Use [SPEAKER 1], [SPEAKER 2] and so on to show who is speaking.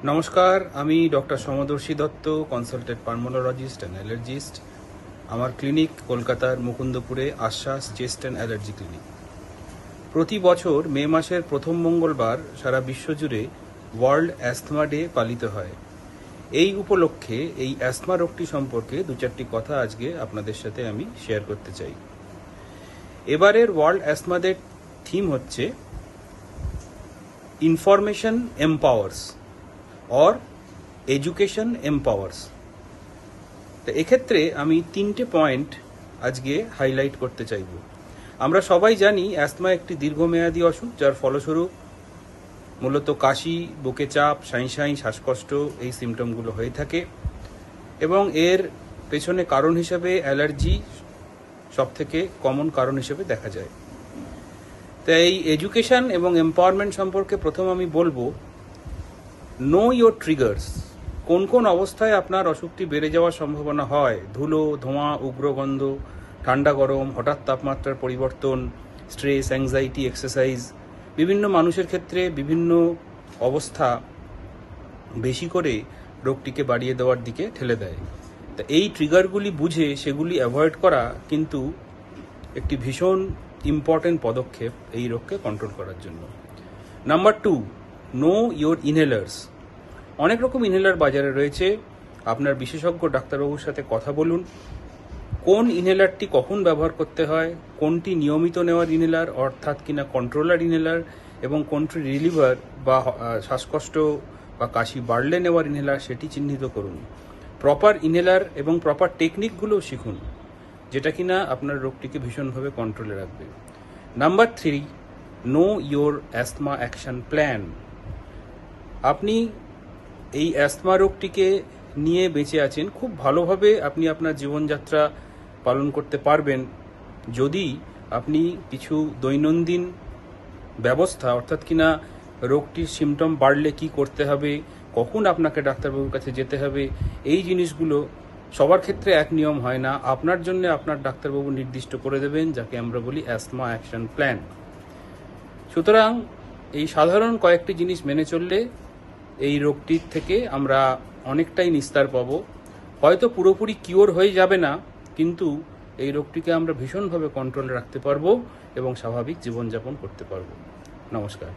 [SPEAKER 1] নমস্কার, আমি doctor Samadarshi Dutta, consultant pulmonologist and allergist. আমার ক্লিনিক কলকাতার মুকুন্দপুরে আশ্বাস চেস্ট অ্যান্ড অ্যালার্জি ক্লিনিক। প্রতি বছর মে মাসের প্রথম মঙ্গলবার সারা বিশ্বজুড়ে ওয়ার্ল্ড অ্যাস্থমা ডে পালিত হয়। এই উপলক্ষে এই অ্যাস্থমা রোগটি সম্পর্কে দু চারটি কথা আজকে আপনাদের সাথে আমি শেয়ার করতে চাই। এবারের ওয়ার্ল্ড অ্যাস্থমা ডে থিম হচ্ছে information empowers or education empowers. তো এক্ষেত্রে আমি তিনটে পয়েন্ট আজকে হাইলাইট করতে চাইব। আমরা সবাই জানি অ্যাস্থমা একটি দীর্ঘমেয়াদী অসুখ, যার ফলস্বরূপ মূলত কাশি, বুকে চাপ, সাঁই শ্বাসকষ্ট এই সিমটমগুলো হয়ে থাকে এবং এর পেছনে কারণ হিসেবে অ্যালার্জি সবথেকে কমন কারণ হিসেবে দেখা যায়। তাই এই এডুকেশন এবং এম্পাওয়ারমেন্ট সম্পর্কে প্রথম আমি বলবো, নো ইয়োর ট্রিগার্স। কোন কোন অবস্থায় আপনার অসুখটি বেড়ে যাওয়ার সম্ভাবনা হয়? ধুলো, ধোঁয়া, উগ্র গন্ধ, ঠান্ডা গরম, হঠাৎ তাপমাত্রার পরিবর্তন, স্ট্রেস, অ্যাংজাইটি, এক্সারসাইজ। বিভিন্ন মানুষের ক্ষেত্রে বিভিন্ন অবস্থা বেশি করে রোগটিকে বাড়িয়ে দেওয়ার দিকে ঠেলে দেয়। তা এই ট্রিগারগুলি বুঝে সেগুলি অ্যাভয়েড করা কিন্তু একটি ভীষণ ইম্পর্টেন্ট পদক্ষেপ এই রোগকে কন্ট্রোল করার জন্য। Number 2, know your inhalers. অনেক রকম ইনহেলার বাজারে রয়েছে। আপনার বিশেষজ্ঞ ডাক্তারবাবুর সাথে কথা বলুন, কোন ইনহেলারটি কখন ব্যবহার করতে হয়, কোনটি নিয়মিত নেওয়ার ইনহেলার অর্থাৎ কিনা কন্ট্রোলার ইনহেলার, এবং কোনটি রিলিভার বা শ্বাসকষ্ট বা কাশি বাড়লে নেওয়ার ইনহেলার সেটি চিহ্নিত করুন। প্রপার ইনহেলার এবং প্রপার টেকনিকগুলোও শিখুন, যেটা কিনা আপনার রোগটিকে ভীষণভাবে কন্ট্রোলে রাখবে। Number 3, know your asthma action plan. আপনি এই অ্যাস্থমা রোগটিকে নিয়ে বেঁচে আছেন, খুব ভালোভাবে আপনি আপনার জীবনযাত্রা পালন করতে পারবেন যদি আপনি কিছু দৈনন্দিন ব্যবস্থা অর্থাৎ কিনা রোগটির সিমটম বাড়লে কি করতে হবে, কখন আপনাকে ডাক্তারবাবুর কাছে যেতে হবে, এই জিনিসগুলো সবার ক্ষেত্রে এক নিয়ম হয় না। আপনার জন্য আপনার ডাক্তারবাবু নির্দিষ্ট করে দেবেন, যাকে আমরা বলি অ্যাস্থমা অ্যাকশন প্ল্যান। সুতরাং এই সাধারণ কয়েকটি জিনিস মেনে চললে এই রোগটির থেকে আমরা অনেকটাই নিস্তার পাব। হয়তো পুরোপুরি কিওর হয়ে যাবে না, কিন্তু এই রোগটিকে আমরা ভীষণভাবে কন্ট্রোলে রাখতে পারবো এবং স্বাভাবিক জীবনযাপন করতে পারবো। নমস্কার।